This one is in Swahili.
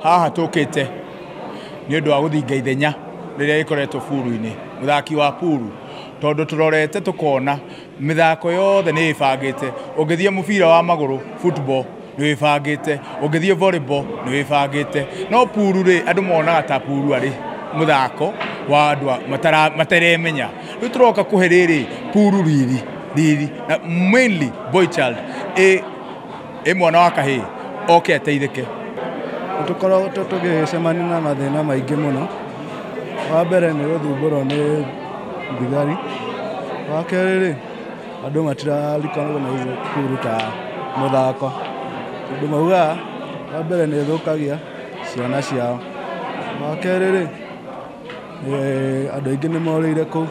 Haha tukite ni undu wa guthinga ithenya riria ikoretwo Puru-ini muthaki wa Puru tondu turorete tukona mithako yothe ni ibangite ungithie mubira wa maguru football ni ibangite ungithie volleyball ni ibangite no Puru ri andu monaga ta Puru ari muthako wa andu mataremenya riu turoka kuhe riri Puru riri na mainly boy child mwana wa kahii oke ateithike tukorwo tugicemania na mathina maingi muno wa mbere ni guthumbũrwo ni thigari wa kerĩ ri andu matirarikanwo na Puru ta muthako andu mauga wa mbere ni thukagia ciana ciao wa kerĩ ri andu aingi ni morĩire kuu